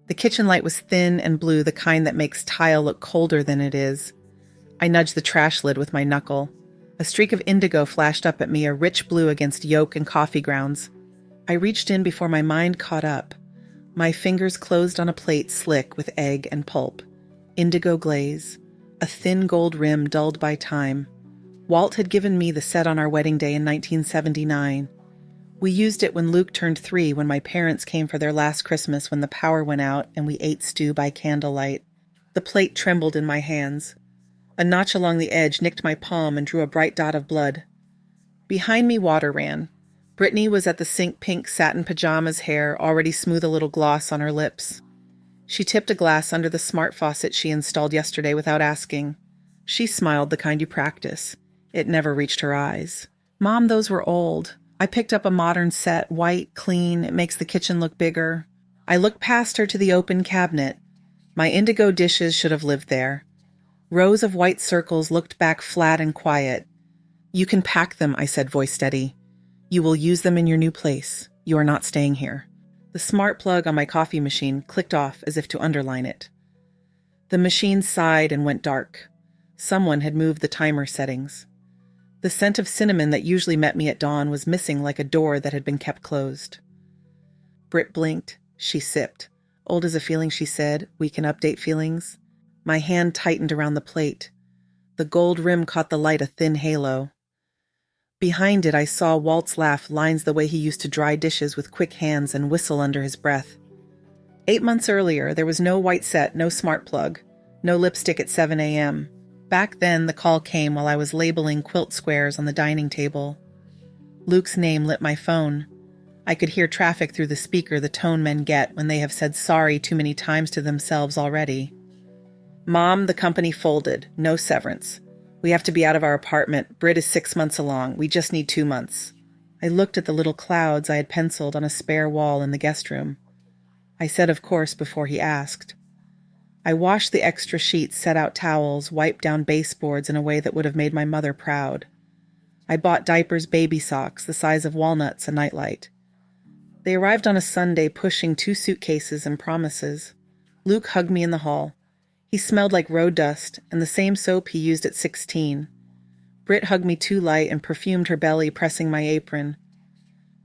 The kitchen light was thin and blue, the kind that makes tile look colder than it is. I nudged the trash lid with my knuckle. A streak of indigo flashed up at me, a rich blue against yolk and coffee grounds. I reached in before my mind caught up. My fingers closed on a plate slick with egg and pulp. Indigo glaze. A thin gold rim dulled by time. Walt had given me the set on our wedding day in 1979. We used it when Luke turned 3, when my parents came for their last Christmas when the power went out and we ate stew by candlelight. The plate trembled in my hands. A notch along the edge nicked my palm and drew a bright dot of blood. Behind me, water ran. Brittany was at the sink, pink satin pajamas, hair already smooth, a little gloss on her lips. She tipped a glass under the smart faucet she installed yesterday without asking. She smiled, the kind you practice. It never reached her eyes. Mom, those were old. I picked up a modern set, white, clean. It makes the kitchen look bigger. I looked past her to the open cabinet. My indigo dishes should have lived there. Rows of white circles looked back flat and quiet. You can pack them, I said, voice steady. You will use them in your new place. You are not staying here. The smart plug on my coffee machine clicked off as if to underline it. The machine sighed and went dark. Someone had moved the timer settings. The scent of cinnamon that usually met me at dawn was missing, like a door that had been kept closed. Britt blinked. She sipped. Old as a feeling, she said. We can update feelings. My hand tightened around the plate. The gold rim caught the light, a thin halo. Behind it, I saw Walt's laugh, lines the way he used to dry dishes with quick hands and whistle under his breath. 8 months earlier, there was no white set, no smart plug, no lipstick at 7 a.m. Back then, the call came while I was labeling quilt squares on the dining table. Luke's name lit my phone. I could hear traffic through the speaker, the tone men get when they have said sorry too many times to themselves already. Mom, the company folded. No severance. We have to be out of our apartment. Britt is 6 months along. We just need 2 months. I looked at the little clouds I had penciled on a spare wall in the guest room. I said, of course, before he asked. I washed the extra sheets, set out towels, wiped down baseboards in a way that would have made my mother proud. I bought diapers, baby socks, the size of walnuts, a nightlight. They arrived on a Sunday, pushing 2 suitcases and promises. Luke hugged me in the hall. He smelled like road dust and the same soap he used at 16. Britt hugged me too light and perfumed her belly, pressing my apron.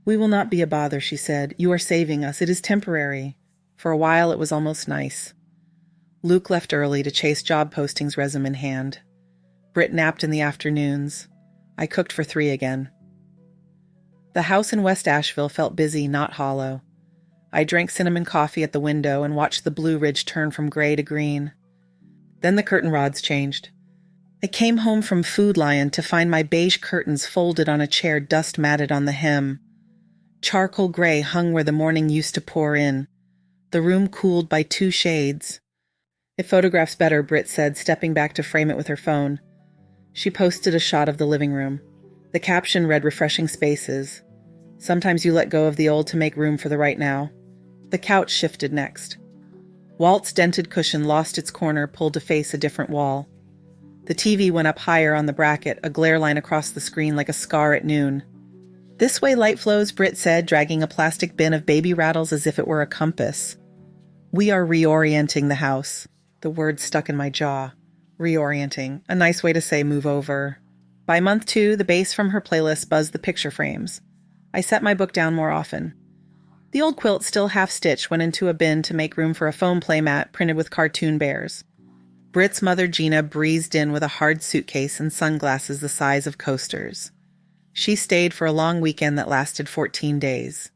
We will not be a bother, she said. You are saving us. It is temporary. For a while, it was almost nice. Luke left early to chase job postings, resume in hand. Britt napped in the afternoons. I cooked for 3 again. The house in West Asheville felt busy, not hollow. I drank cinnamon coffee at the window and watched the Blue Ridge turn from gray to green. Then the curtain rods changed. I came home from Food Lion to find my beige curtains folded on a chair, dust matted on the hem. Charcoal gray hung where the morning used to pour in. The room cooled by 2 shades. It photographs better, Britt said, stepping back to frame it with her phone. She posted a shot of the living room. The caption read, refreshing spaces. Sometimes you let go of the old to make room for the right now. The couch shifted next. Walt's dented cushion lost its corner, pulled to face a different wall. The TV went up higher on the bracket, a glare line across the screen like a scar at noon. This way light flows, Britt said, dragging a plastic bin of baby rattles as if it were a compass. We are reorienting the house. The word stuck in my jaw. Reorienting. A nice way to say move over. By month 2, the bass from her playlist buzzed the picture frames. I set my book down more often. The old quilt, still half-stitched, went into a bin to make room for a foam playmat printed with cartoon bears. Britt's mother, Gina, breezed in with a hard suitcase and sunglasses the size of coasters. She stayed for a long weekend that lasted 14 days.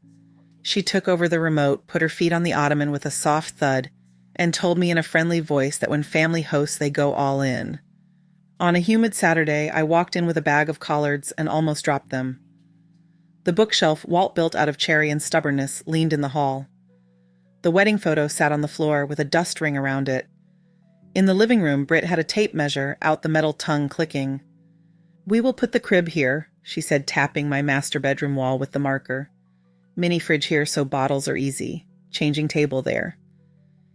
She took over the remote, put her feet on the ottoman with a soft thud, and told me in a friendly voice that when family hosts, they go all in. On a humid Saturday, I walked in with a bag of collards and almost dropped them. The bookshelf Walt built out of cherry and stubbornness leaned in the hall. The wedding photo sat on the floor with a dust ring around it. In the living room, Britt had a tape measure, out the metal tongue clicking. We will put the crib here, she said, tapping my master bedroom wall with the marker. Mini fridge here so bottles are easy. Changing table there.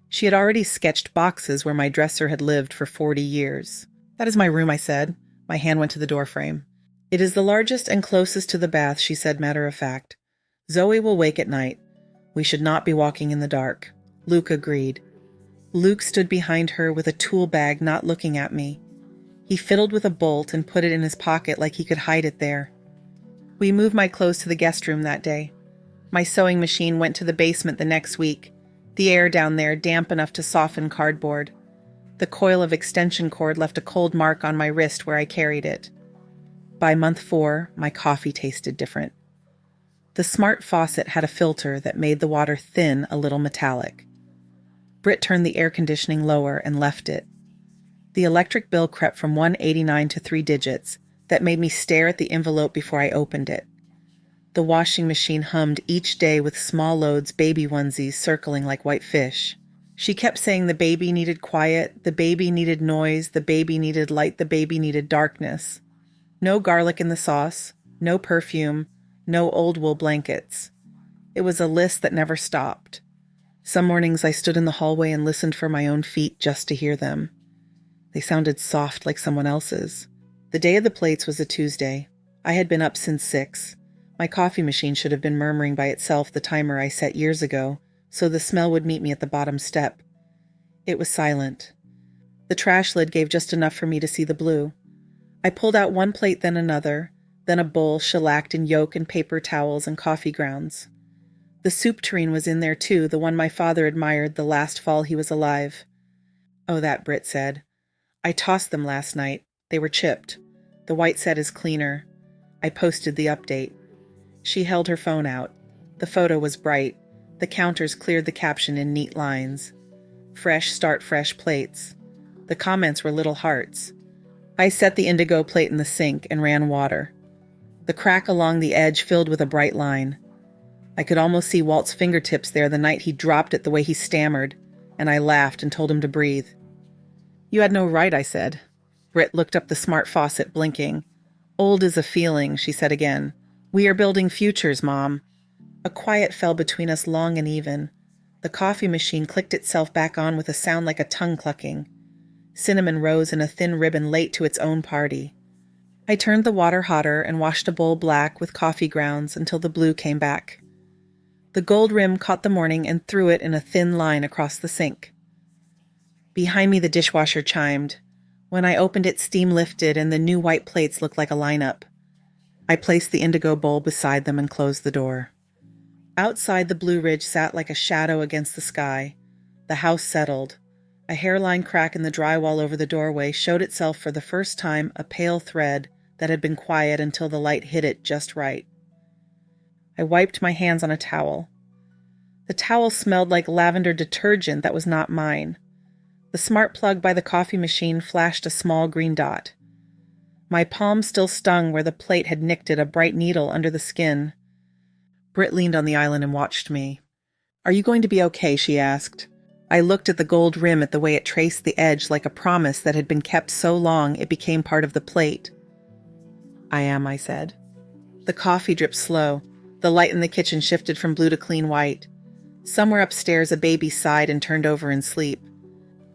She had already sketched boxes where my dresser had lived for 40 years. That is my room, I said. My hand went to the doorframe. It is the largest and closest to the bath, she said, matter of fact. Zoe will wake at night. We should not be walking in the dark. Luke agreed. Luke stood behind her with a tool bag, not looking at me. He fiddled with a bolt and put it in his pocket like he could hide it there. We moved my clothes to the guest room that day. My sewing machine went to the basement the next week, the air down there damp enough to soften cardboard. The coil of extension cord left a cold mark on my wrist where I carried it. By month 4, my coffee tasted different. The smart faucet had a filter that made the water thin, a little metallic. Britt turned the air conditioning lower and left it. The electric bill crept from $1.89 to 3 digits that made me stare at the envelope before I opened it. The washing machine hummed each day with small loads baby onesies circling like white fish. She kept saying the baby needed quiet, the baby needed noise, the baby needed light, the baby needed darkness. No garlic in the sauce, no perfume, no old wool blankets. It was a list that never stopped. Some mornings I stood in the hallway and listened for my own feet just to hear them. They sounded soft like someone else's. The day of the plates was a Tuesday. I had been up since 6. My coffee machine should have been murmuring by itself the timer I set years ago, so the smell would meet me at the bottom step. It was silent. The trash lid gave just enough for me to see the blue. I pulled out one plate, then another, then a bowl shellacked in yolk and paper towels and coffee grounds. The soup tureen was in there too, the one my father admired the last fall he was alive. "Oh, that," Britt said. "I tossed them last night. They were chipped. The white set is cleaner. I posted the update." She held her phone out. The photo was bright. The counters cleared the caption in neat lines. "Fresh start fresh plates." The comments were little hearts. I set the indigo plate in the sink and ran water. The crack along the edge filled with a bright line. I could almost see Walt's fingertips there the night he dropped it the way he stammered, and I laughed and told him to breathe. "You had no right," I said. Britt looked up the smart faucet, blinking. "Old is a feeling," she said again. "We are building futures, Mom." A quiet fell between us, long and even. The coffee machine clicked itself back on with a sound like a tongue clucking. Cinnamon rose in a thin ribbon late to its own party. I turned the water hotter and washed a bowl black with coffee grounds until the blue came back. The gold rim caught the morning and threw it in a thin line across the sink. Behind me the dishwasher chimed. When I opened it, steam lifted and the new white plates looked like a lineup. I placed the indigo bowl beside them and closed the door. Outside, the Blue Ridge sat like a shadow against the sky. The house settled. A hairline crack in the drywall over the doorway showed itself for the first time, a pale thread that had been quiet until the light hit it just right. I wiped my hands on a towel. The towel smelled like lavender detergent that was not mine. The smart plug by the coffee machine flashed a small green dot. My palm still stung where the plate had nicked it, a bright needle under the skin. Britt leaned on the island and watched me. "Are you going to be okay?" she asked. I looked at the gold rim, at the way it traced the edge like a promise that had been kept so long it became part of the plate. "I am," I said. The coffee dripped slow. The light in the kitchen shifted from blue to clean white. Somewhere upstairs, a baby sighed and turned over in sleep.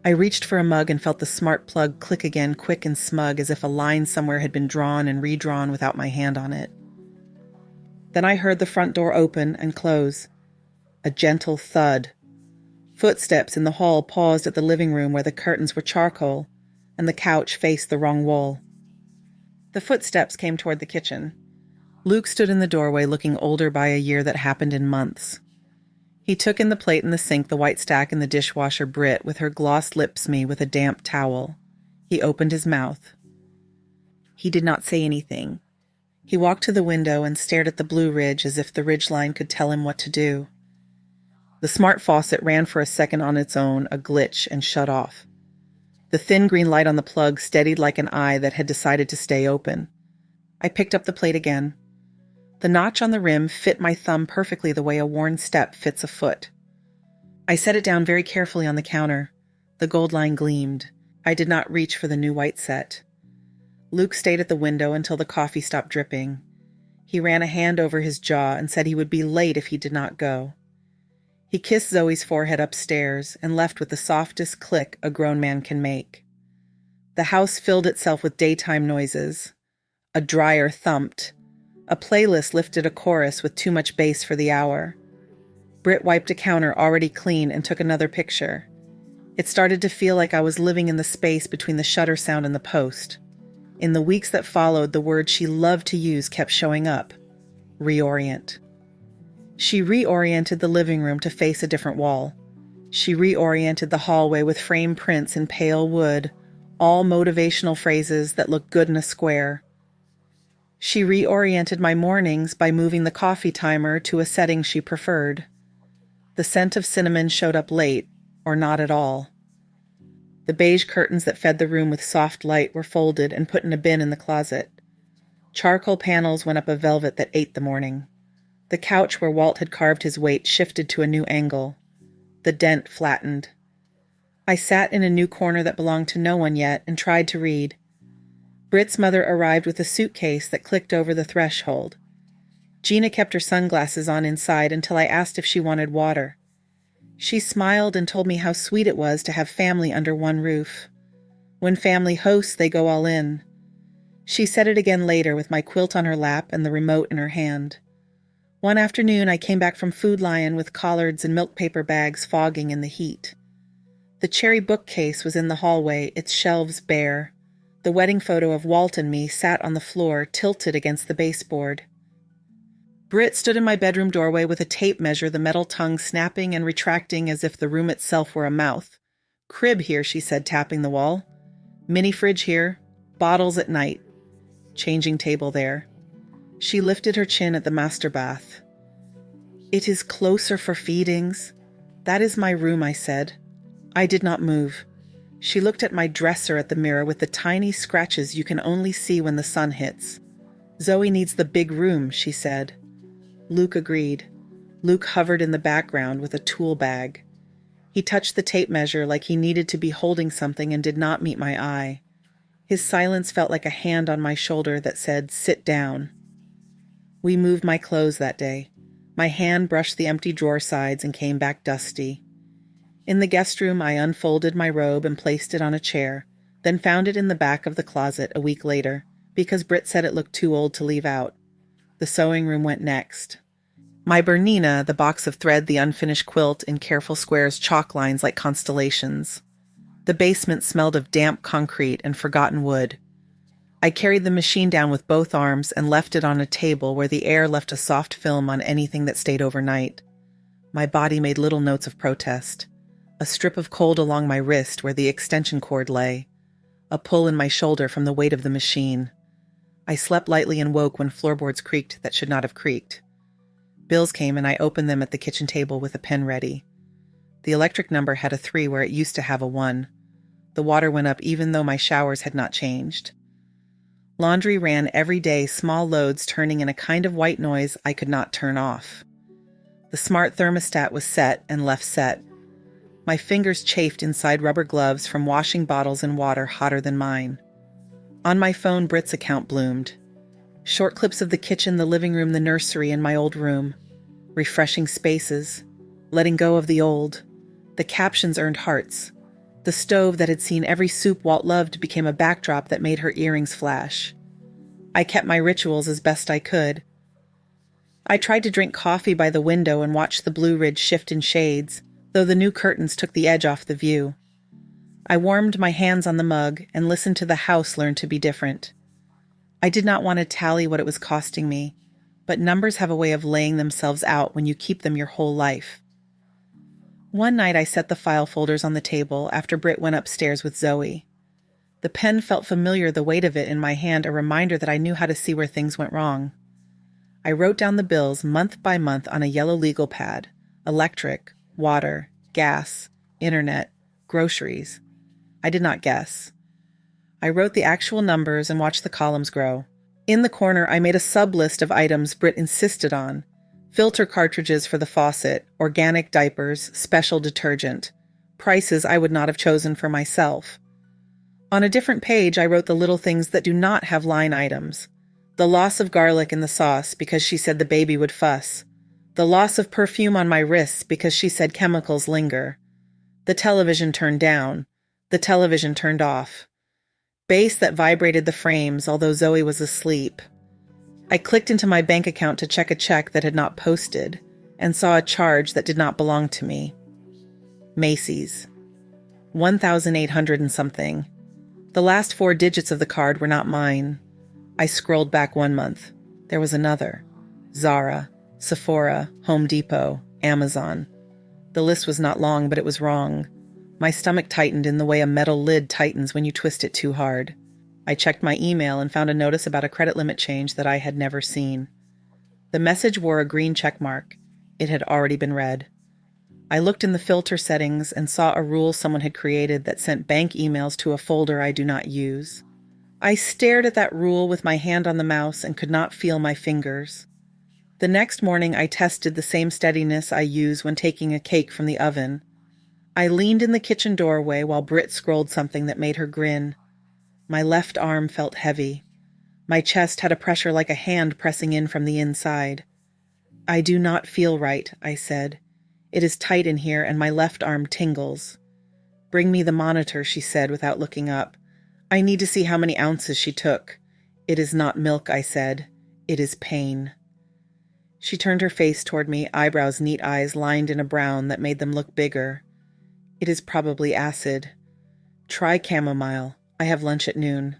I reached for a mug and felt the smart plug click again, quick and smug, as if a line somewhere had been drawn and redrawn without my hand on it. Then I heard the front door open and close. A gentle thud. Footsteps in the hall paused at the living room where the curtains were charcoal, and the couch faced the wrong wall. The footsteps came toward the kitchen. Luke stood in the doorway, looking older by a year that happened in months. He took in the plate in the sink, the white stack in the dishwasher, Britt, with her glossed lips me with a damp towel. He opened his mouth. He did not say anything. He walked to the window and stared at the Blue Ridge as if the ridgeline could tell him what to do. The smart faucet ran for a second on its own, a glitch, and shut off. The thin green light on the plug steadied like an eye that had decided to stay open. I picked up the plate again. The notch on the rim fit my thumb perfectly the way a worn step fits a foot. I set it down very carefully on the counter. The gold line gleamed. I did not reach for the new white set. Luke stayed at the window until the coffee stopped dripping. He ran a hand over his jaw and said he would be late if he did not go. He kissed Zoe's forehead upstairs and left with the softest click a grown man can make. The house filled itself with daytime noises. A dryer thumped. A playlist lifted a chorus with too much bass for the hour. Britt wiped a counter already clean and took another picture. It started to feel like I was living in the space between the shutter sound and the post. In the weeks that followed, the word she loved to use kept showing up: reorient. She reoriented the living room to face a different wall. She reoriented the hallway with framed prints in pale wood, all motivational phrases that looked good in a square. She reoriented my mornings by moving the coffee timer to a setting she preferred. The scent of cinnamon showed up late, or not at all. The beige curtains that fed the room with soft light were folded and put in a bin in the closet. Charcoal panels went up a velvet that ate the morning. The couch where Walt had carved his weight shifted to a new angle. The dent flattened. I sat in a new corner that belonged to no one yet and tried to read. Britt's mother arrived with a suitcase that clicked over the threshold. Gina kept her sunglasses on inside until I asked if she wanted water. She smiled and told me how sweet it was to have family under one roof. When family hosts, they go all in. She said it again later with my quilt on her lap and the remote in her hand. One afternoon, I came back from Food Lion with collards and milk paper bags fogging in the heat. The cherry bookcase was in the hallway, its shelves bare. The wedding photo of Walt and me sat on the floor, tilted against the baseboard. Britt stood in my bedroom doorway with a tape measure, the metal tongue snapping and retracting as if the room itself were a mouth. "Crib here," she said, tapping the wall. "Mini fridge here. Bottles at night. Changing table there." She lifted her chin at the master bath. "It is closer for feedings." "That is my room," I said. I did not move. She looked at my dresser at the mirror with the tiny scratches you can only see when the sun hits. "Zoe needs the big room," she said. Luke agreed. Luke hovered in the background with a tool bag. He touched the tape measure like he needed to be holding something and did not meet my eye. His silence felt like a hand on my shoulder that said, "Sit down." We moved my clothes that day. My hand brushed the empty drawer sides and came back dusty. In the guest room, I unfolded my robe and placed it on a chair, then found it in the back of the closet a week later, because Britt said it looked too old to leave out. The sewing room went next. My Bernina, the box of thread, the unfinished quilt in careful squares, chalk lines like constellations. The basement smelled of damp concrete and forgotten wood. I carried the machine down with both arms and left it on a table where the air left a soft film on anything that stayed overnight. My body made little notes of protest. A strip of cold along my wrist where the extension cord lay. A pull in my shoulder from the weight of the machine. I slept lightly and woke when floorboards creaked that should not have creaked. Bills came and I opened them at the kitchen table with a pen ready. The electric number had a 3 where it used to have a 1. The water went up even though my showers had not changed. Laundry ran every day, small loads turning in a kind of white noise I could not turn off. The smart thermostat was set and left set. My fingers chafed inside rubber gloves from washing bottles in water hotter than mine. On my phone, Britt's account bloomed. Short clips of the kitchen, the living room, the nursery, and my old room. Refreshing spaces. Letting go of the old. The captions earned hearts. The stove that had seen every soup Walt loved became a backdrop that made her earrings flash. I kept my rituals as best I could. I tried to drink coffee by the window and watch the Blue Ridge shift in shades, though the new curtains took the edge off the view. I warmed my hands on the mug and listened to the house learn to be different. I did not want to tally what it was costing me, but numbers have a way of laying themselves out when you keep them your whole life. One night I set the file folders on the table after Britt went upstairs with Zoe. The pen felt familiar, the weight of it in my hand, a reminder that I knew how to see where things went wrong. I wrote down the bills month by month on a yellow legal pad: electric, water, gas, internet, groceries. I did not guess. I wrote the actual numbers and watched the columns grow. In the corner, I made a sub-list of items Britt insisted on. Filter cartridges for the faucet, organic diapers, special detergent. Prices I would not have chosen for myself. On a different page, I wrote the little things that do not have line items. The loss of garlic in the sauce because she said the baby would fuss. The loss of perfume on my wrists because she said chemicals linger. The television turned down. The television turned off. Bass that vibrated the frames, although Zoe was asleep. I clicked into my bank account to check a check that had not posted. and saw a charge that did not belong to me. Macy's. 1,800 and something. The last 4 digits of the card were not mine. I scrolled back 1 month. There was another. Zara, Sephora, Home Depot, Amazon. The list was not long, but it was wrong. My stomach tightened in the way a metal lid tightens when you twist it too hard. I checked my email and found a notice about a credit limit change that I had never seen. The message wore a green check mark. It had already been read. I looked in the filter settings and saw a rule someone had created that sent bank emails to a folder I do not use. I stared at that rule with my hand on the mouse and could not feel my fingers. The next morning I tested the same steadiness I use when taking a cake from the oven. I leaned in the kitchen doorway while Britt scrolled something that made her grin. My left arm felt heavy. My chest had a pressure like a hand pressing in from the inside. "I do not feel right," I said. "It is tight in here and my left arm tingles." "Bring me the monitor," she said without looking up. "I need to see how many ounces she took." "It is not milk," I said. "It is pain." She turned her face toward me, eyebrows neat, eyes lined in a brown that made them look bigger. "It is probably acid. Try chamomile. I have lunch at noon."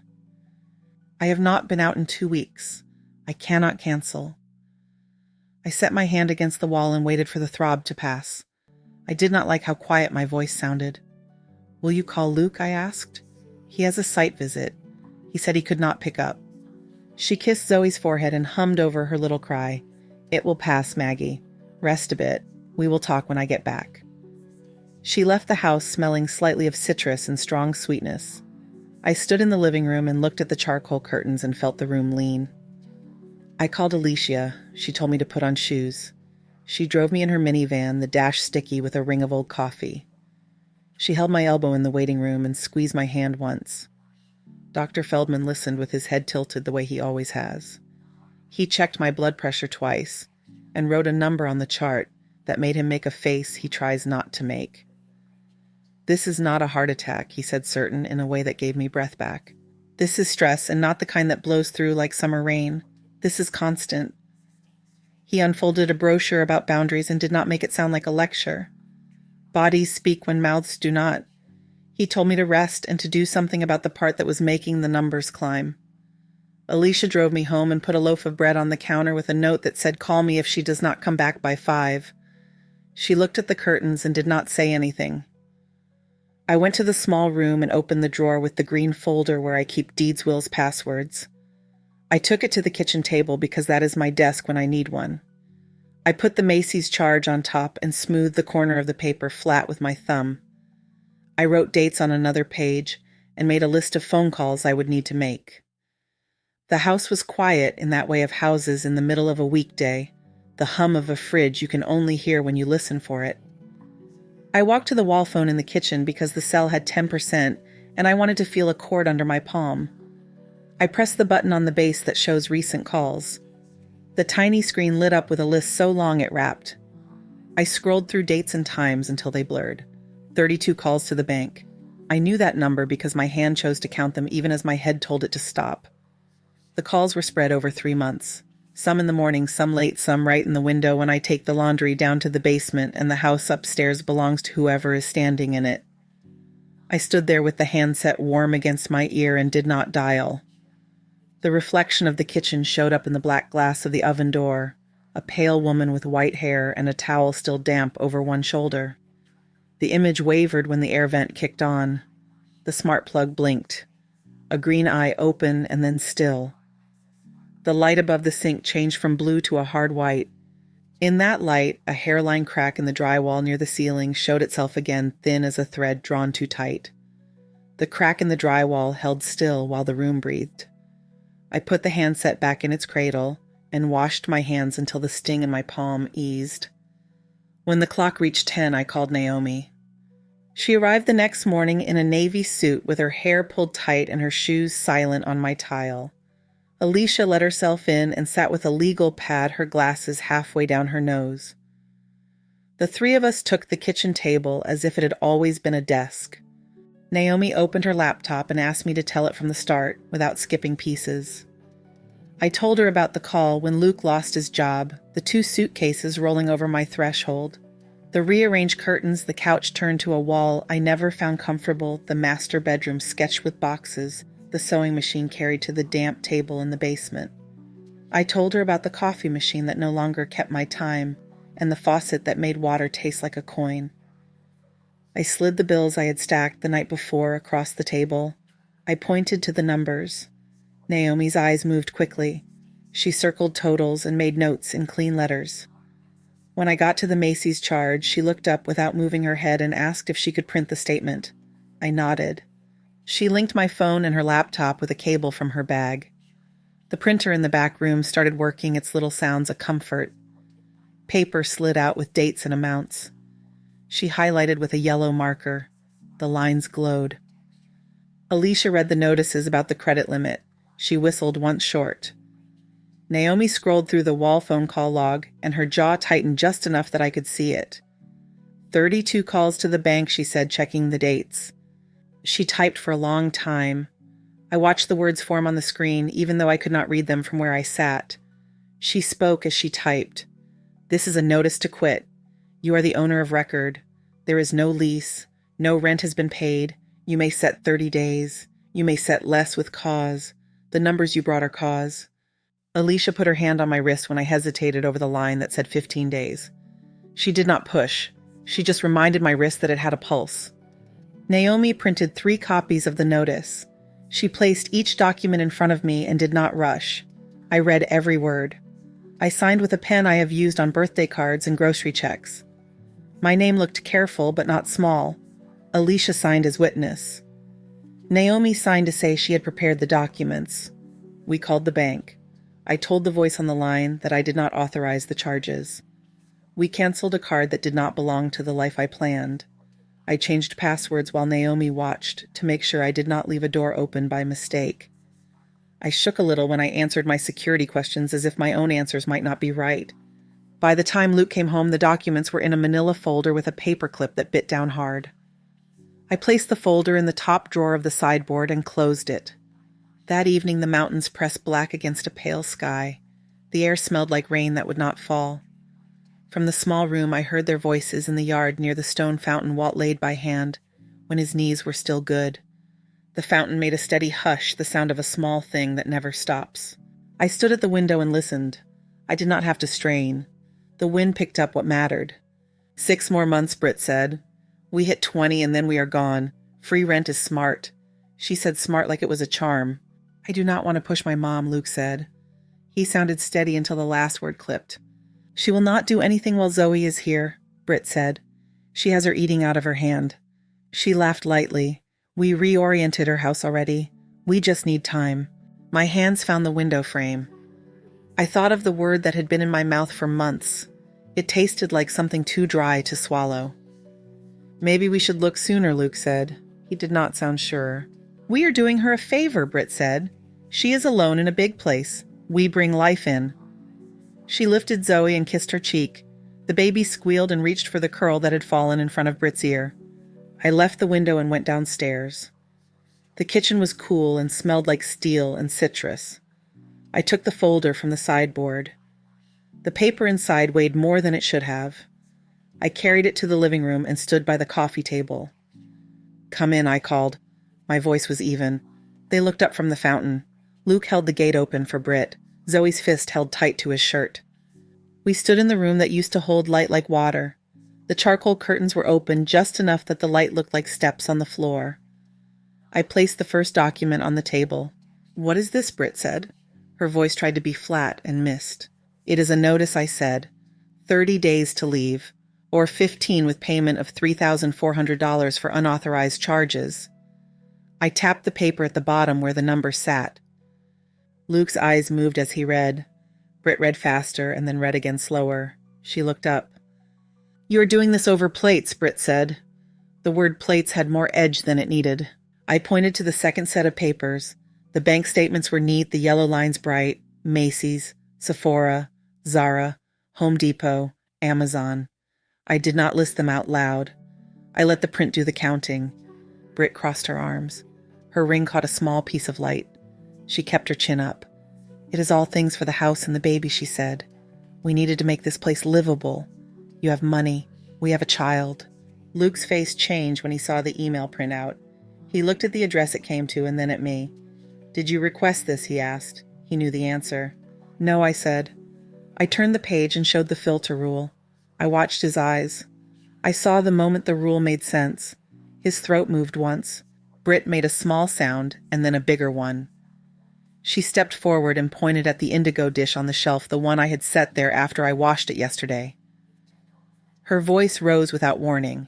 "I have not been out in 2 weeks. I cannot cancel." I set my hand against the wall and waited for the throb to pass. I did not like how quiet my voice sounded. "Will you call Luke?" I asked. "He has a site visit. He said he could not pick up." She kissed Zoe's forehead and hummed over her little cry. "It will pass, Maggie. Rest a bit. We will talk when I get back." She left the house smelling slightly of citrus and strong sweetness. I stood in the living room and looked at the charcoal curtains and felt the room lean. I called Alicia. She told me to put on shoes. She drove me in her minivan, the dash sticky with a ring of old coffee. She held my elbow in the waiting room and squeezed my hand once. Dr. Feldman listened with his head tilted the way he always has. He checked my blood pressure twice and wrote a number on the chart that made him make a face he tries not to make. "This is not a heart attack," he said, certain, in a way that gave me breath back. "This is stress, and not the kind that blows through like summer rain. This is constant." He unfolded a brochure about boundaries and did not make it sound like a lecture. Bodies speak when mouths do not. He told me to rest and to do something about the part that was making the numbers climb. Alicia drove me home and put a loaf of bread on the counter with a note that said, "Call me if she does not come back by 5. She looked at the curtains and did not say anything. I went to the small room and opened the drawer with the green folder where I keep deeds, wills, passwords. I took it to the kitchen table because that is my desk when I need one. I put the Macy's charge on top and smoothed the corner of the paper flat with my thumb. I wrote dates on another page and made a list of phone calls I would need to make. The house was quiet in that way of houses in the middle of a weekday, the hum of a fridge you can only hear when you listen for it. I walked to the wall phone in the kitchen because the cell had 10% and I wanted to feel a cord under my palm. I pressed the button on the base that shows recent calls. The tiny screen lit up with a list so long it wrapped. I scrolled through dates and times until they blurred. 32 calls to the bank. I knew that number because my hand chose to count them even as my head told it to stop. The calls were spread over 3 months. Some in the morning, some late, some right in the window when I take the laundry down to the basement and the house upstairs belongs to whoever is standing in it. I stood there with the handset warm against my ear and did not dial. The reflection of the kitchen showed up in the black glass of the oven door, a pale woman with white hair and a towel still damp over one shoulder. The image wavered when the air vent kicked on. The smart plug blinked. A green eye open and then still. The light above the sink changed from blue to a hard white. In that light, a hairline crack in the drywall near the ceiling showed itself again, thin as a thread drawn too tight. The crack in the drywall held still while the room breathed. I put the handset back in its cradle and washed my hands until the sting in my palm eased. When the clock reached 10, I called Naomi. She arrived the next morning in a navy suit with her hair pulled tight and her shoes silent on my tile. Alicia let herself in and sat with a legal pad, her glasses halfway down her nose. The 3 of us took the kitchen table as if it had always been a desk. Naomi opened her laptop and asked me to tell it from the start, without skipping pieces. I told her about the call when Luke lost his job, the 2 suitcases rolling over my threshold, the rearranged curtains, the couch turned to a wall I never found comfortable, the master bedroom sketched with boxes, the sewing machine carried to the damp table in the basement. I told her about the coffee machine that no longer kept my time, and the faucet that made water taste like a coin. I slid the bills I had stacked the night before across the table. I pointed to the numbers. Naomi's eyes moved quickly. She circled totals and made notes in clean letters. When I got to the Macy's charge, she looked up without moving her head and asked if she could print the statement. I nodded. She linked my phone and her laptop with a cable from her bag. The printer in the back room started working its little sounds of comfort. Paper slid out with dates and amounts. She highlighted with a yellow marker. The lines glowed. Alicia read the notices about the credit limit. She whistled once short. Naomi scrolled through the wall phone call log, and her jaw tightened just enough that I could see it. 32 calls to the bank, she said, checking the dates. She typed for a long time. I watched the words form on the screen, even though I could not read them from where I sat. She spoke as she typed. This is a notice to quit. You are the owner of record. There is no lease. No rent has been paid. You may set 30 days. You may set less with cause. The numbers you brought are cause. Alicia put her hand on my wrist when I hesitated over the line that said 15 days. She did not push. She just reminded my wrist that it had a pulse. Naomi printed 3 copies of the notice. She placed each document in front of me and did not rush. I read every word. I signed with a pen I have used on birthday cards and grocery checks. My name looked careful but not small. Alicia signed as witness. Naomi signed to say she had prepared the documents. We called the bank. I told the voice on the line that I did not authorize the charges. We canceled a card that did not belong to the life I planned. I changed passwords while Naomi watched to make sure I did not leave a door open by mistake. I shook a little when I answered my security questions as if my own answers might not be right. By the time Luke came home, the documents were in a manila folder with a paperclip that bit down hard. I placed the folder in the top drawer of the sideboard and closed it. That evening the mountains pressed black against a pale sky. The air smelled like rain that would not fall. From the small room I heard their voices in the yard near the stone fountain Walt laid by hand, when his knees were still good. The fountain made a steady hush, the sound of a small thing that never stops. I stood at the window and listened. I did not have to strain. The wind picked up what mattered. 6 more months, Britt said. We hit 20 and then we are gone. Free rent is smart. She said smart like it was a charm. I do not want to push my mom, Luke said. He sounded steady until the last word clipped. She will not do anything while Zoe is here, Britt said. She has her eating out of her hand. She laughed lightly. We reoriented her house already. We just need time. My hands found the window frame. I thought of the word that had been in my mouth for months. It tasted like something too dry to swallow. Maybe we should look sooner, Luke said. He did not sound sure. We are doing her a favor, Britt said. She is alone in a big place. We bring life in. She lifted Zoe and kissed her cheek. The baby squealed and reached for the curl that had fallen in front of Britt's ear. I left the window and went downstairs. The kitchen was cool and smelled like steel and citrus. I took the folder from the sideboard. The paper inside weighed more than it should have. I carried it to the living room and stood by the coffee table. Come in, I called. My voice was even. They looked up from the fountain. Luke held the gate open for Britt. Zoe's fist held tight to his shirt. We stood in the room that used to hold light like water. The charcoal curtains were open just enough that the light looked like steps on the floor. I placed the first document on the table. What is this? Britt said. Her voice tried to be flat and missed. It is a notice, I said. 30 days to leave, or 15 with payment of $3,400 for unauthorized charges. I tapped the paper at the bottom where the number sat. Luke's eyes moved as he read. Britt read faster and then read again slower. She looked up. You are doing this over plates, Britt said. The word plates had more edge than it needed. I pointed to the second set of papers. The bank statements were neat, the yellow lines bright. Macy's, Sephora, Zara, Home Depot, Amazon. I did not list them out loud. I let the print do the counting. Britt crossed her arms. Her ring caught a small piece of light. She kept her chin up. "It is all things for the house and the baby," she said. "We needed to make this place livable. You have money. We have a child." Luke's face changed when he saw the email printout. He looked at the address it came to and then at me. "Did you request this?" he asked. He knew the answer. "No," I said. I turned the page and showed the filter rule. I watched his eyes. I saw the moment the rule made sense. His throat moved once. Britt made a small sound and then a bigger one. She stepped forward and pointed at the indigo dish on the shelf, the one I had set there after I washed it yesterday. Her voice rose without warning.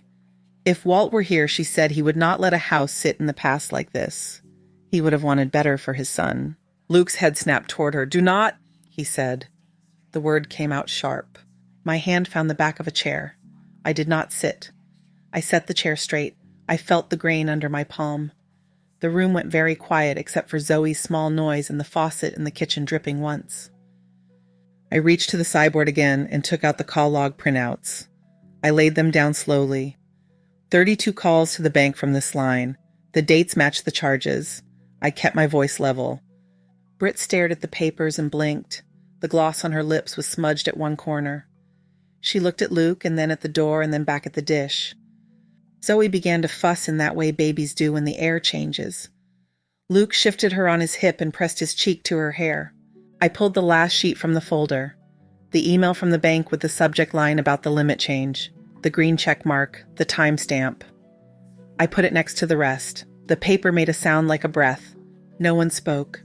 If Walt were here, she said, he would not let a house sit in the past like this. He would have wanted better for his son. Luke's head snapped toward her. "Do not," he said. The word came out sharp. My hand found the back of a chair. I did not sit. I set the chair straight. I felt the grain under my palm. The room went very quiet except for Zoe's small noise and the faucet in the kitchen dripping once. I reached to the sideboard again and took out the call log printouts. I laid them down slowly. 32 calls to the bank from this line. The dates matched the charges. I kept my voice level. Britt stared at the papers and blinked. The gloss on her lips was smudged at one corner. She looked at Luke and then at the door and then back at the dish. Zoe began to fuss in that way babies do when the air changes. Luke shifted her on his hip and pressed his cheek to her hair. I pulled the last sheet from the folder. The email from the bank with the subject line about the limit change, the green check mark, the timestamp. I put it next to the rest. The paper made a sound like a breath. No one spoke.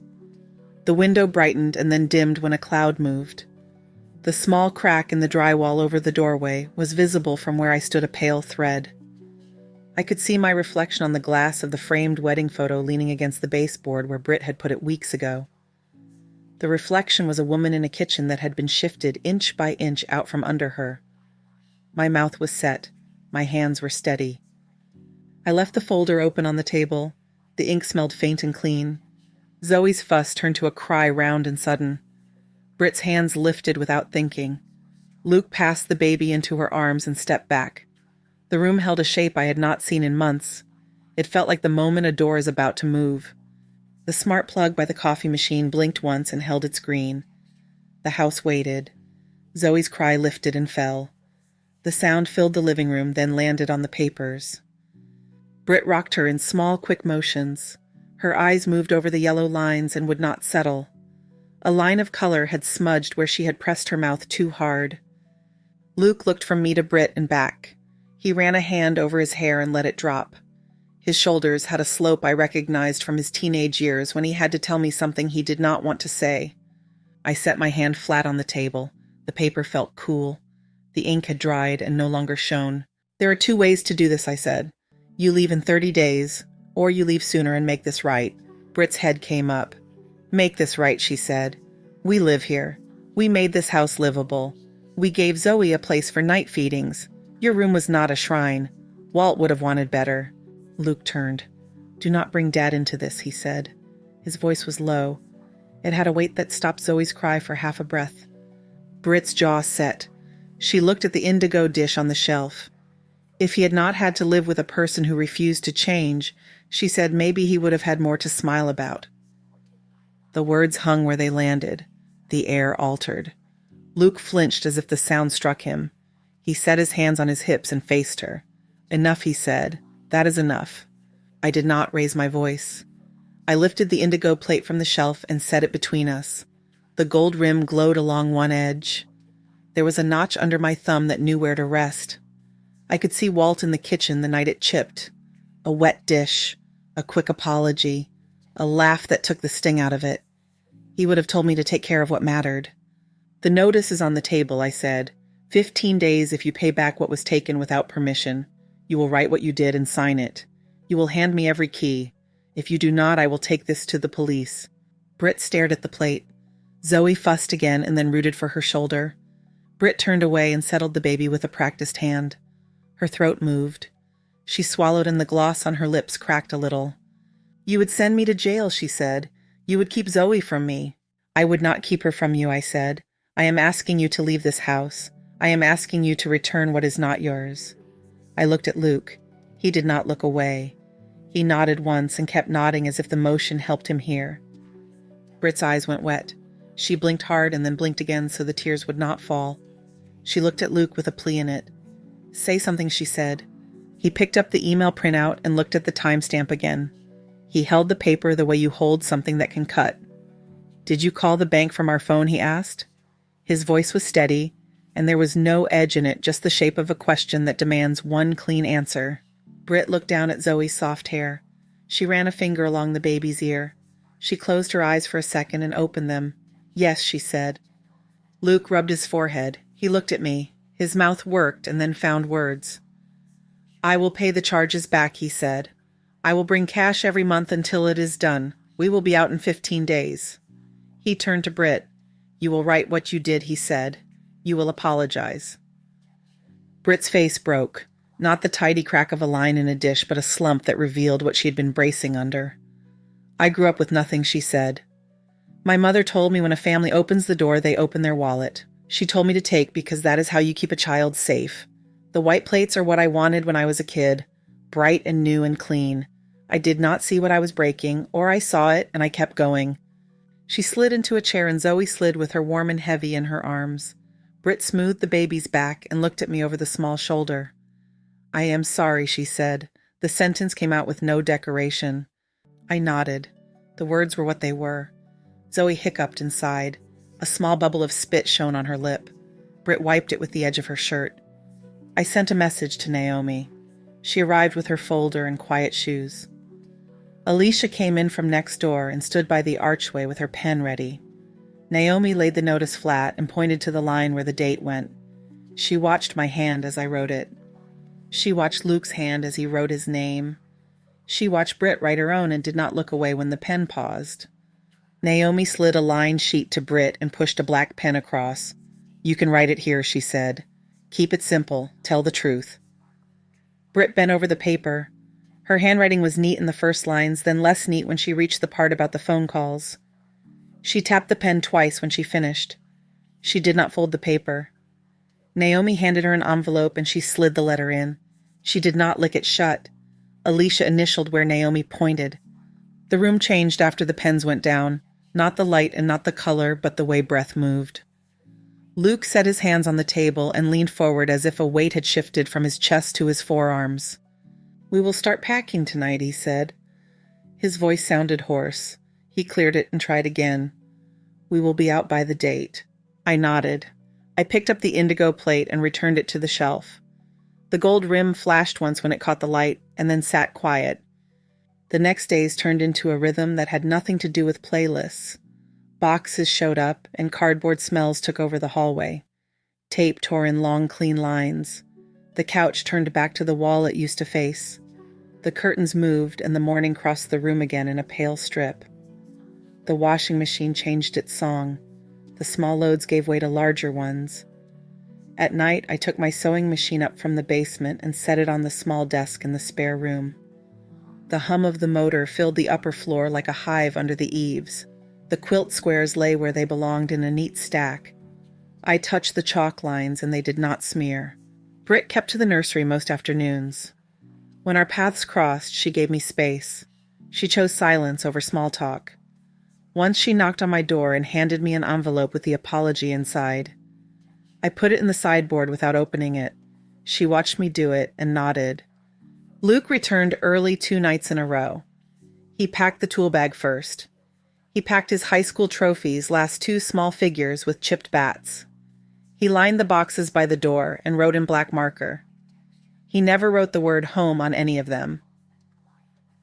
The window brightened and then dimmed when a cloud moved. The small crack in the drywall over the doorway was visible from where I stood a pale thread. I could see my reflection on the glass of the framed wedding photo leaning against the baseboard where Britt had put it weeks ago. The reflection was a woman in a kitchen that had been shifted inch by inch out from under her. My mouth was set. My hands were steady. I left the folder open on the table. The ink smelled faint and clean. Zoe's fuss turned to a cry round and sudden. Britt's hands lifted without thinking. Luke passed the baby into her arms and stepped back. The room held a shape I had not seen in months. It felt like the moment a door is about to move. The smart plug by the coffee machine blinked once and held its green. The house waited. Zoe's cry lifted and fell. The sound filled the living room, then landed on the papers. Britt rocked her in small, quick motions. Her eyes moved over the yellow lines and would not settle. A line of color had smudged where she had pressed her mouth too hard. Luke looked from me to Britt and back. He ran a hand over his hair and let it drop. His shoulders had a slope I recognized from his teenage years when he had to tell me something he did not want to say. I set my hand flat on the table. The paper felt cool. The ink had dried and no longer shone. "There are 2 ways to do this," I said. "You leave in 30 days, or you leave sooner and make this right." Britt's head came up. "Make this right," she said. "We live here. We made this house livable. We gave Zoe a place for night feedings. Your room was not a shrine. Walt would have wanted better." Luke turned. "Do not bring Dad into this," he said. His voice was low. It had a weight that stopped Zoe's cry for half a breath. Britt's jaw set. She looked at the indigo dish on the shelf. If he had not had to live with a person who refused to change, she said maybe he would have had more to smile about. The words hung where they landed. The air altered. Luke flinched as if the sound struck him. He set his hands on his hips and faced her. "Enough," he said. "That is enough." I did not raise my voice. I lifted the indigo plate from the shelf and set it between us. The gold rim glowed along one edge. There was a notch under my thumb that knew where to rest. I could see Walt in the kitchen the night it chipped. A wet dish, a quick apology, a laugh that took the sting out of it. He would have told me to take care of what mattered. "The notice is on the table," I said. 15 days if you pay back what was taken without permission. You will write what you did and sign it. You will hand me every key. If you do not, I will take this to the police." Britt stared at the plate. Zoe fussed again and then rooted for her shoulder. Britt turned away and settled the baby with a practiced hand. Her throat moved. She swallowed and the gloss on her lips cracked a little. "You would send me to jail," she said. "You would keep Zoe from me." "I would not keep her from you," I said. "I am asking you to leave this house. I am asking you to return what is not yours." I looked at Luke. He did not look away. He nodded once and kept nodding as if the motion helped him hear. Britt's eyes went wet. She blinked hard and then blinked again so the tears would not fall. She looked at Luke with a plea in it. "Say something," she said. He picked up the email printout and looked at the timestamp again. He held the paper the way you hold something that can cut. "Did you call the bank from our phone?" he asked. His voice was steady, and there was no edge in it, just the shape of a question that demands one clean answer. Britt looked down at Zoe's soft hair. She ran a finger along the baby's ear. She closed her eyes for a second and opened them. "Yes," she said. Luke rubbed his forehead. He looked at me. His mouth worked and then found words. "I will pay the charges back," he said. "I will bring cash every month until it is done. We will be out in 15 days. He turned to Britt. "You will write what you did," he said. "You will apologize." Britt's face broke. Not the tidy crack of a line in a dish, but a slump that revealed what she had been bracing under. "I grew up with nothing," she said. "My mother told me when a family opens the door, they open their wallet. She told me to take because that is how you keep a child safe. The white plates are what I wanted when I was a kid, bright and new and clean. I did not see what I was breaking, or I saw it, and I kept going." She slid into a chair and Zoe slid with her warm and heavy in her arms. Britt smoothed the baby's back and looked at me over the small shoulder. "I am sorry," she said. The sentence came out with no decoration. I nodded. The words were what they were. Zoe hiccuped and sighed. A small bubble of spit shone on her lip. Britt wiped it with the edge of her shirt. I sent a message to Naomi. She arrived with her folder and quiet shoes. Alicia came in from next door and stood by the archway with her pen ready. Naomi laid the notice flat and pointed to the line where the date went. She watched my hand as I wrote it. She watched Luke's hand as he wrote his name. She watched Britt write her own and did not look away when the pen paused. Naomi slid a lined sheet to Britt and pushed a black pen across. "You can write it here," she said. "Keep it simple. Tell the truth." Britt bent over the paper. Her handwriting was neat in the first lines, then less neat when she reached the part about the phone calls. She tapped the pen twice when she finished. She did not fold the paper. Naomi handed her an envelope and she slid the letter in. She did not lick it shut. Alicia initialed where Naomi pointed. The room changed after the pens went down. Not the light and not the color, but the way breath moved. Luke set his hands on the table and leaned forward as if a weight had shifted from his chest to his forearms. "We will start packing tonight," he said. His voice sounded hoarse. He cleared it and tried again. "We will be out by the date." I nodded. I picked up the indigo plate and returned it to the shelf. The gold rim flashed once when it caught the light and then sat quiet. The next days turned into a rhythm that had nothing to do with playlists. Boxes showed up and cardboard smells took over the hallway. Tape tore in long, clean lines. The couch turned back to the wall it used to face. The curtains moved and the morning crossed the room again in a pale strip. The washing machine changed its song. The small loads gave way to larger ones. At night, I took my sewing machine up from the basement and set it on the small desk in the spare room. The hum of the motor filled the upper floor like a hive under the eaves. The quilt squares lay where they belonged in a neat stack. I touched the chalk lines and they did not smear. Britt kept to the nursery most afternoons. When our paths crossed, she gave me space. She chose silence over small talk. Once she knocked on my door and handed me an envelope with the apology inside. I put it in the sideboard without opening it. She watched me do it and nodded. Luke returned early 2 nights in a row. He packed the tool bag first. He packed his high school trophies, last 2 small figures with chipped bats. He lined the boxes by the door and wrote in black marker. He never wrote the word home on any of them.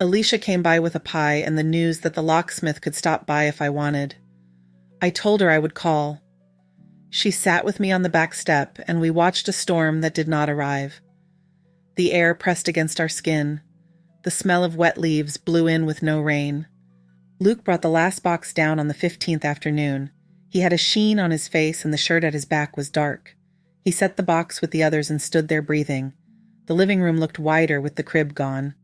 Alicia came by with a pie and the news that the locksmith could stop by if I wanted. I told her I would call. She sat with me on the back step and we watched a storm that did not arrive. The air pressed against our skin. The smell of wet leaves blew in with no rain. Luke brought the last box down on the 15th afternoon. He had a sheen on his face and the shirt at his back was dark. He set the box with the others and stood there breathing. The living room looked wider with the crib gone.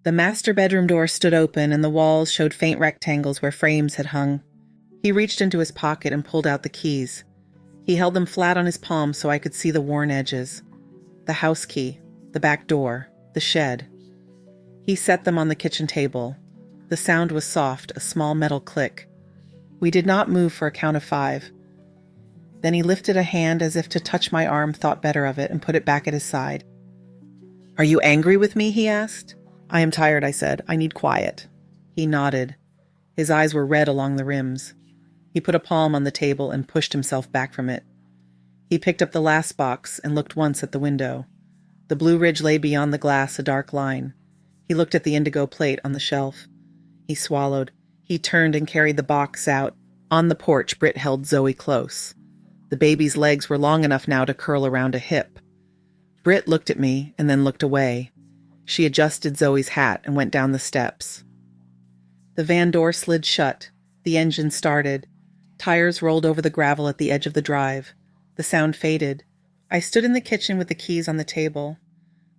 The master bedroom door stood open and the walls showed faint rectangles where frames had hung. He reached into his pocket and pulled out the keys. He held them flat on his palm so I could see the worn edges. The house key, the back door, the shed. He set them on the kitchen table. The sound was soft, a small metal click. We did not move for a count of 5. Then he lifted a hand as if to touch my arm, thought better of it, and put it back at his side. "Are you angry with me?" he asked. "I am tired," I said. "I need quiet." He nodded. His eyes were red along the rims. He put a palm on the table and pushed himself back from it. He picked up the last box and looked once at the window. The Blue Ridge lay beyond the glass, a dark line. He looked at the indigo plate on the shelf. He swallowed. He turned and carried the box out. On the porch, Britt held Zoe close. The baby's legs were long enough now to curl around a hip. Britt looked at me and then looked away. She adjusted Zoe's hat and went down the steps. The van door slid shut. The engine started. Tires rolled over the gravel at the edge of the drive. The sound faded. I stood in the kitchen with the keys on the table.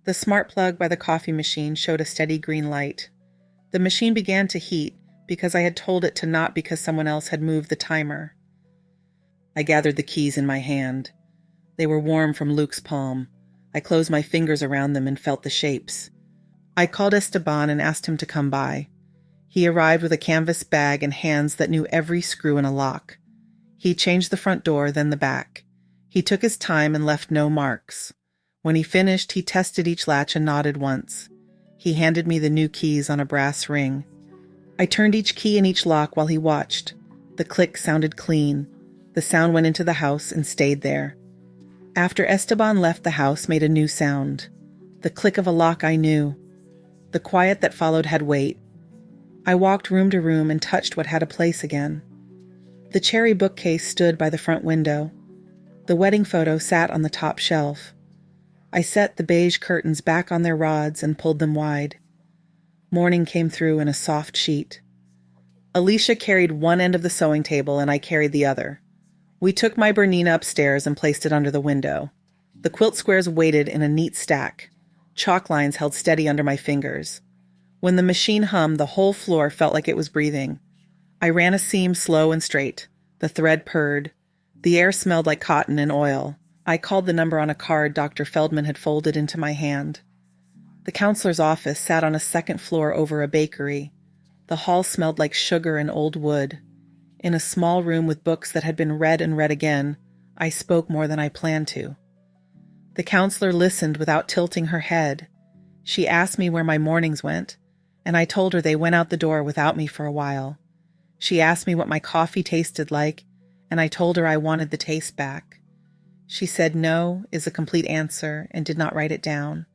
The smart plug by the coffee machine showed a steady green light. The machine began to heat because I had told it to not because someone else had moved the timer. I gathered the keys in my hand. They were warm from Luke's palm. I closed my fingers around them and felt the shapes. I called Esteban and asked him to come by. He arrived with a canvas bag and hands that knew every screw in a lock. He changed the front door, then the back. He took his time and left no marks. When he finished, he tested each latch and nodded once. He handed me the new keys on a brass ring. I turned each key in each lock while he watched. The click sounded clean. The sound went into the house and stayed there. After Esteban left, the house made a new sound. The click of a lock I knew. The quiet that followed had weight. I walked room to room and touched what had a place again. The cherry bookcase stood by the front window. The wedding photo sat on the top shelf. I set the beige curtains back on their rods and pulled them wide. Morning came through in a soft sheet. Alicia carried one end of the sewing table and I carried the other. We took my Bernina upstairs and placed it under the window. The quilt squares waited in a neat stack. Chalk lines held steady under my fingers. When the machine hummed, the whole floor felt like it was breathing. I ran a seam slow and straight. The thread purred. The air smelled like cotton and oil. I called the number on a card Dr. Feldman had folded into my hand. The counselor's office sat on a second floor over a bakery. The hall smelled like sugar and old wood. In a small room with books that had been read and read again, I spoke more than I planned to. The counselor listened without tilting her head. She asked me where my mornings went, and I told her they went out the door without me for a while. She asked me what my coffee tasted like, and I told her I wanted the taste back. She said no is a complete answer and did not write it down.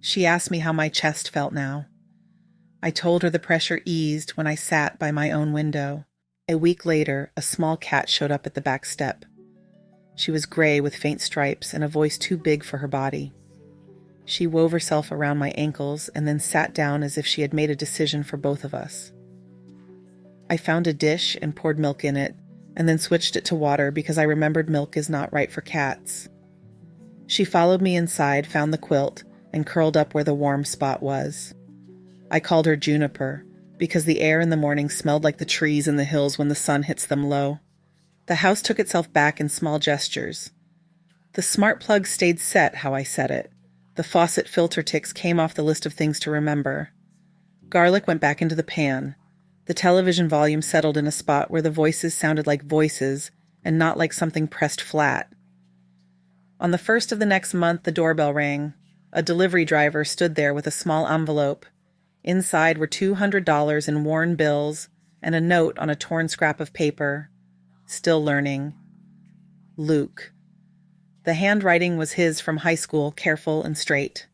She asked me how my chest felt now. I told her the pressure eased when I sat by my own window. A week later, a small cat showed up at the back step. She was gray with faint stripes and a voice too big for her body. She wove herself around my ankles and then sat down as if she had made a decision for both of us. I found a dish and poured milk in it, and then switched it to water because I remembered milk is not right for cats. She followed me inside, found the quilt, and curled up where the warm spot was. I called her Juniper, because the air in the morning smelled like the trees in the hills when the sun hits them low. The house took itself back in small gestures. The smart plug stayed set how I set it. The faucet filter ticks came off the list of things to remember. Garlic went back into the pan. The television volume settled in a spot where the voices sounded like voices and not like something pressed flat. On the 1st of the next month, the doorbell rang. A delivery driver stood there with a small envelope. Inside were $200 in worn bills and a note on a torn scrap of paper. Still learning. Luke. The handwriting was his from high school, careful and straight.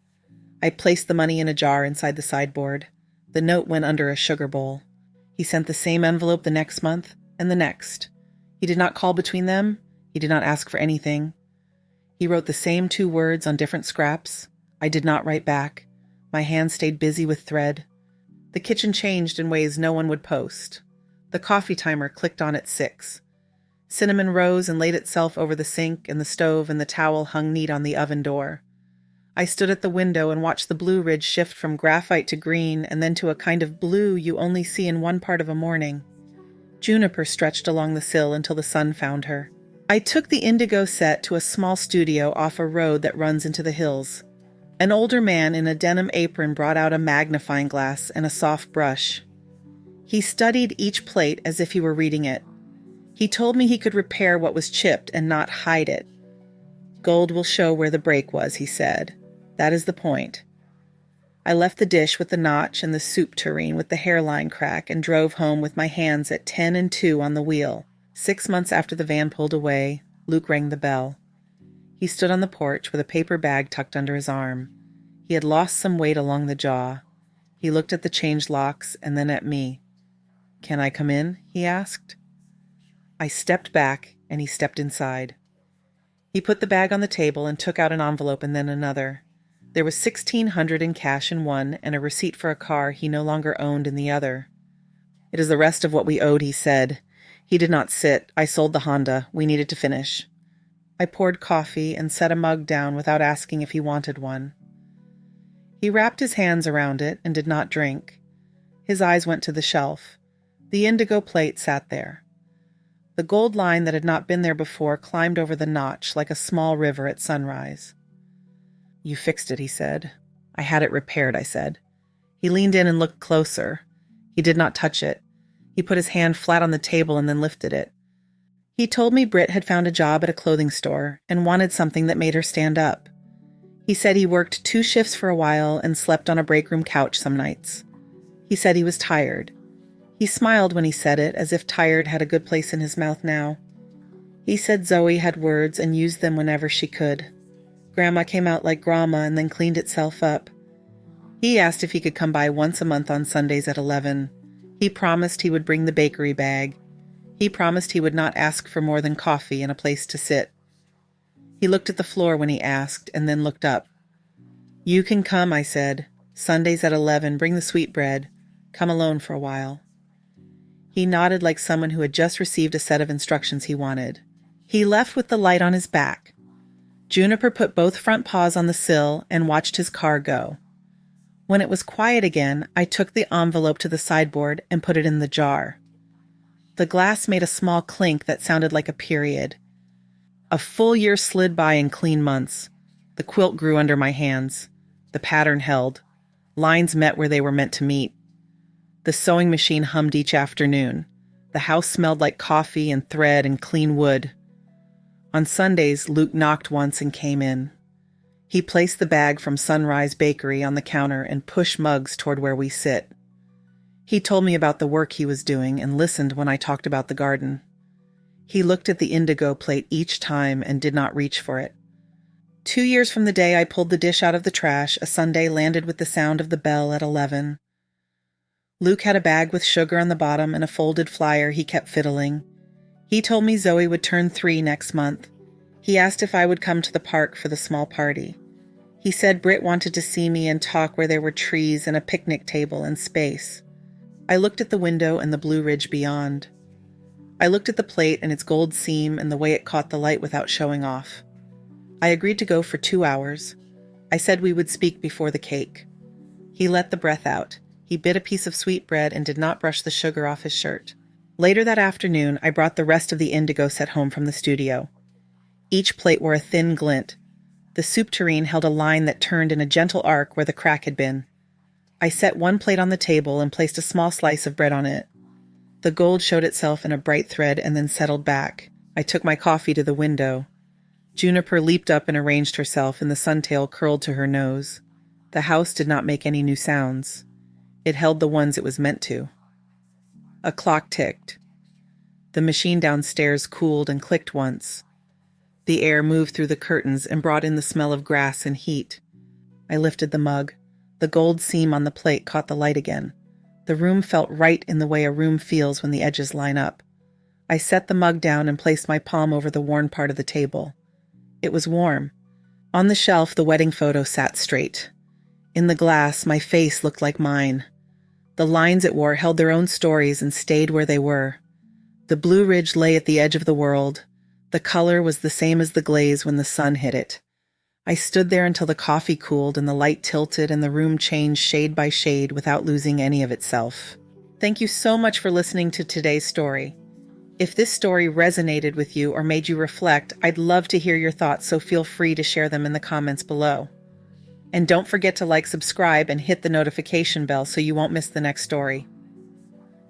I placed the money in a jar inside the sideboard. The note went under a sugar bowl. He sent the same envelope the next month and the next. He did not call between them. He did not ask for anything. He wrote the same 2 words on different scraps. I did not write back. My hand stayed busy with thread. The kitchen changed in ways no one would post. The coffee timer clicked on at 6. Cinnamon rose and laid itself over the sink and the stove, and the towel hung neat on the oven door. I stood at the window and watched the Blue Ridge shift from graphite to green and then to a kind of blue you only see in one part of a morning. Juniper stretched along the sill until the sun found her. I took the Indigo set to a small studio off a road that runs into the hills. An older man in a denim apron brought out a magnifying glass and a soft brush. He studied each plate as if he were reading it. He told me he could repair what was chipped and not hide it. Gold will show where the break was, he said. That is the point. I left the dish with the notch and the soup tureen with the hairline crack and drove home with my hands at 10 and 2 on the wheel. 6 months after the van pulled away, Luke rang the bell. He stood on the porch with a paper bag tucked under his arm. He had lost some weight along the jaw. He looked at the change locks and then at me. "Can I come in?" he asked. I stepped back and he stepped inside. He put the bag on the table and took out an envelope and then another. There was $1,600 in cash in one and a receipt for a car he no longer owned in the other. "It is the rest of what we owed," he said. He did not sit. I sold the Honda. We needed to finish. I poured coffee and set a mug down without asking if he wanted one. He wrapped his hands around it and did not drink. His eyes went to the shelf. The indigo plate sat there. The gold line that had not been there before climbed over the notch like a small river at sunrise. "You fixed it," he said. "I had it repaired," I said. He leaned in and looked closer. He did not touch it. He put his hand flat on the table and then lifted it. He told me Britt had found a job at a clothing store and wanted something that made her stand up. He said he worked 2 shifts for a while and slept on a break room couch some nights. He said he was tired. He smiled when he said it, as if tired had a good place in his mouth now. He said Zoe had words and used them whenever she could. Grandma came out like grandma and then cleaned itself up. He asked if he could come by once a month on Sundays at 11. He promised he would bring the bakery bag. He promised he would not ask for more than coffee and a place to sit. He looked at the floor when he asked, and then looked up. "You can come," I said. "Sundays at 11, bring the sweetbread. Come alone for a while." He nodded like someone who had just received a set of instructions he wanted. He left with the light on his back. Juniper put both front paws on the sill and watched his car go. When it was quiet again, I took the envelope to the sideboard and put it in the jar. The glass made a small clink that sounded like a period. A full year slid by in clean months. The quilt grew under my hands. The pattern held. Lines met where they were meant to meet. The sewing machine hummed each afternoon. The house smelled like coffee and thread and clean wood. On Sundays, Luke knocked once and came in. He placed the bag from Sunrise Bakery on the counter and pushed mugs toward where we sit. He told me about the work he was doing and listened when I talked about the garden. He looked at the indigo plate each time and did not reach for it. 2 years from the day I pulled the dish out of the trash, a Sunday landed with the sound of the bell at 11. Luke had a bag with sugar on the bottom and a folded flyer he kept fiddling. He told me Zoe would turn 3 next month. He asked if I would come to the park for the small party. He said Britt wanted to see me and talk where there were trees and a picnic table and space. I looked at the window and the Blue Ridge beyond. I looked at the plate and its gold seam and the way it caught the light without showing off. I agreed to go for 2 hours. I said we would speak before the cake. He let the breath out. He bit a piece of sweetbread and did not brush the sugar off his shirt. Later that afternoon, I brought the rest of the indigo set home from the studio. Each plate wore a thin glint. The soup tureen held a line that turned in a gentle arc where the crack had been. I set one plate on the table and placed a small slice of bread on it. The gold showed itself in a bright thread and then settled back. I took my coffee to the window. Juniper leaped up and arranged herself, and the suntail curled to her nose. The house did not make any new sounds. It held the ones it was meant to. A clock ticked. The machine downstairs cooled and clicked once. The air moved through the curtains and brought in the smell of grass and heat. I lifted the mug. The gold seam on the plate caught the light again. The room felt right in the way a room feels when the edges line up. I set the mug down and placed my palm over the worn part of the table. It was warm. On the shelf, the wedding photo sat straight. In the glass, my face looked like mine. The lines it wore held their own stories and stayed where they were. The Blue Ridge lay at the edge of the world. The color was the same as the glaze when the sun hit it. I stood there until the coffee cooled and the light tilted and the room changed shade by shade without losing any of itself. Thank you so much for listening to today's story. If this story resonated with you or made you reflect, I'd love to hear your thoughts, so feel free to share them in the comments below. And don't forget to like, subscribe, and hit the notification bell so you won't miss the next story.